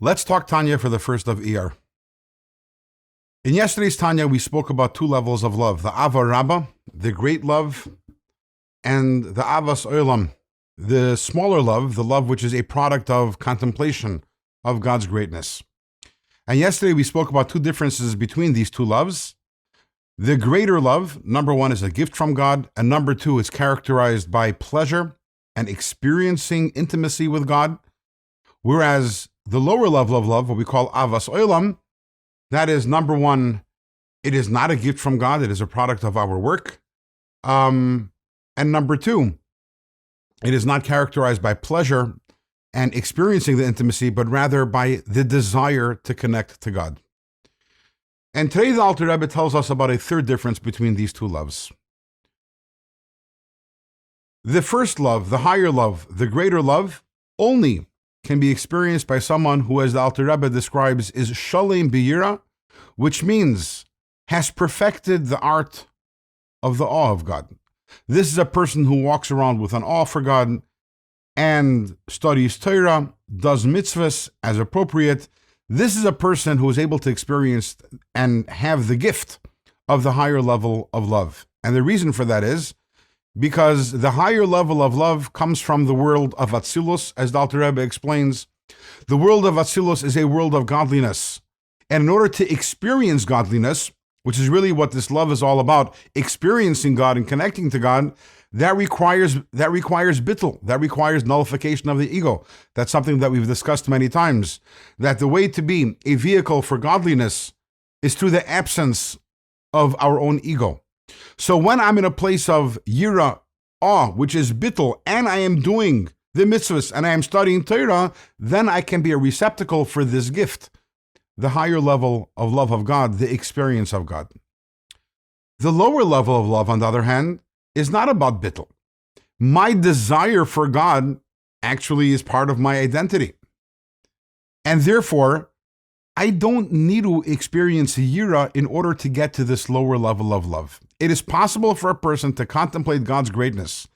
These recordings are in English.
Let's talk Tanya for the first of Iyar. In yesterday's Tanya, we spoke about two levels of love, the Ava Rabbah, the great love, and the Avas Olam, the smaller love, the love which is a product of contemplation of God's greatness. And yesterday we spoke about two differences between these two loves. The greater love, number one, is a gift from God, and number two is characterized by pleasure and experiencing intimacy with God, whereas the lower level of love, what we call Avas Olam, that is, number one, it is not a gift from God, it is a product of our work. And number two, it is not characterized by pleasure and experiencing the intimacy, but rather by the desire to connect to God. And today the Alter Rebbe tells us about a third difference between these two loves. The first love, the higher love, the greater love, only can be experienced by someone who, as the Alter Rebbe describes, is shalem biyira, which means has perfected the art of the awe of God. This is a person who walks around with an awe for God and studies Torah, does mitzvahs as appropriate. This is a person who is able to experience and have the gift of the higher level of love. And the reason for that is because the higher level of love comes from the world of Atzilus, as the Alter Rebbe explains. The world of Atzilus is a world of godliness. And in order to experience godliness, which is really what this love is all about, experiencing God and connecting to God, that requires bittul, that requires nullification of the ego. That's something that we've discussed many times, that the way to be a vehicle for godliness is through the absence of our own ego. So when I'm in a place of yira, awe, which is bittul, and I am doing the mitzvahs and I am studying Torah, then I can be a receptacle for this gift, the higher level of love of God, the experience of God. The lower level of love, on the other hand, is not about bittul. My desire for God actually is part of my identity. And therefore, I don't need to experience yira in order to get to this lower level of love. It is possible for a person to contemplate God's greatness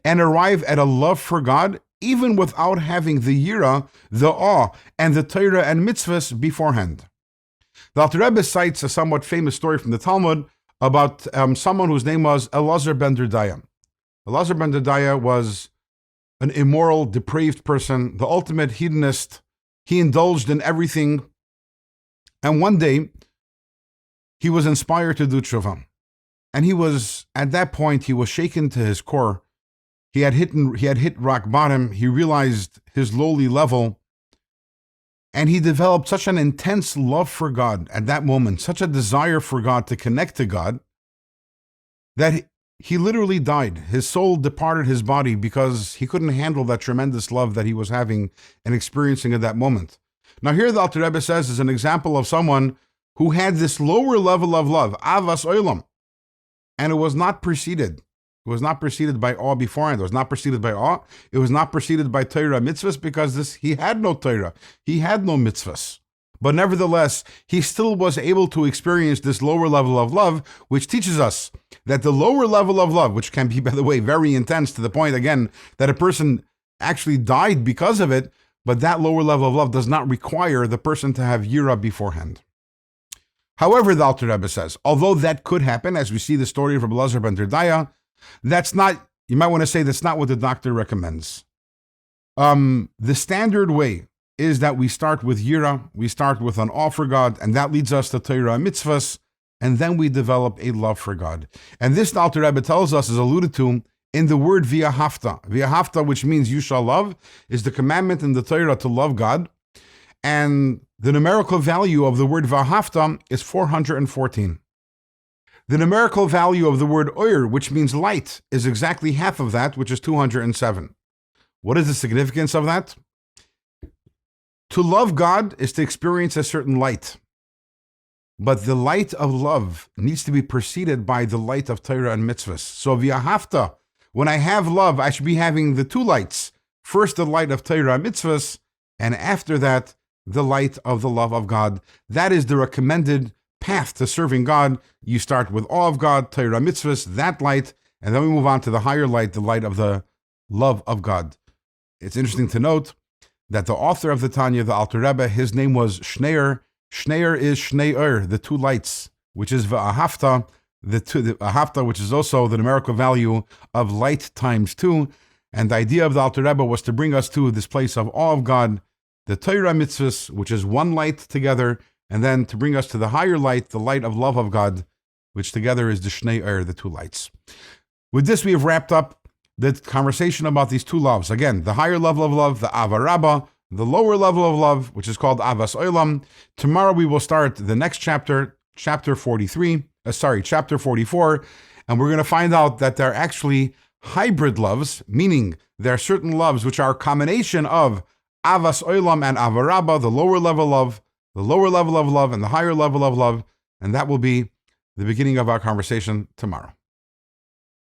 and arrive at a love for God even without having the yira, the awe, and the Torah and mitzvahs beforehand. The Alter Rebbe cites a somewhat famous story from the Talmud about someone whose name was Elazar ben Derdaya. Elazar ben Derdaya was an immoral, depraved person, the ultimate hedonist. He indulged in everything. And one day, he was inspired to do tshuva. And at that point, he was shaken to his core. He had hit rock bottom. He realized his lowly level. And he developed such an intense love for God at that moment, such a desire for God to connect to God, that he literally died. His soul departed his body because he couldn't handle that tremendous love that he was having and experiencing at that moment. Now here the Alter Rebbe says is an example of someone who had this lower level of love, Avas Olam, and it was not preceded. It was not preceded by awe beforehand. It was not preceded by awe. It was not preceded by Torah mitzvahs because he had no Torah. He had no mitzvahs. But nevertheless, he still was able to experience this lower level of love, which teaches us that the lower level of love, which can be, by the way, very intense to the point, again, that a person actually died because of it, but that lower level of love does not require the person to have yira beforehand. However, the Alter Rebbe says, although that could happen, as we see the story of Rabbi Elazar ben Derdaya, that's not, you might want to say that's not what the doctor recommends. The standard way is that we start with yira, we start with an awe for God, and that leads us to Torah and mitzvahs, and then we develop a love for God. And this, the Alter Rebbe tells us, is alluded to in the word v'ahavta. V'ahavta, which means you shall love, is the commandment in the Torah to love God. And the numerical value of the word v'ahavta is 414. The numerical value of the word Iyar, which means light, is exactly half of that, which is 207. What is the significance of that? To love God is to experience a certain light. But the light of love needs to be preceded by the light of Torah and mitzvahs. So v'ahavta, when I have love, I should be having the two lights. First, the light of Torah and mitzvahs, and after that, the light of the love of God. That is the recommended path to serving God. You start with awe of God, Torah mitzvahs, that light, and then we move on to the higher light, the light of the love of God. It's interesting to note that the author of the Tanya, the Alter Rebbe, his name was Shneir. Shneir is Shnei the two lights, which is V'ahavta, the Ahavta, which is also the numerical value of light times 2. And the idea of the Alter Rebbe was to bring us to this place of awe of God, the Torah mitzvahs, which is one light together, and then to bring us to the higher light, the light of love of God, which together is the Shnei the two lights. With this, we have wrapped up the conversation about these two loves. Again, the higher level of love, the Ava Rabbah, the lower level of love, which is called Avas Olam. Tomorrow we will start the next chapter, chapter 44, and we're going to find out that there are actually hybrid loves, meaning there are certain loves which are a combination of Avas Olam and Ava Rabbah, the lower level of love, and the higher level of love, and that will be the beginning of our conversation tomorrow.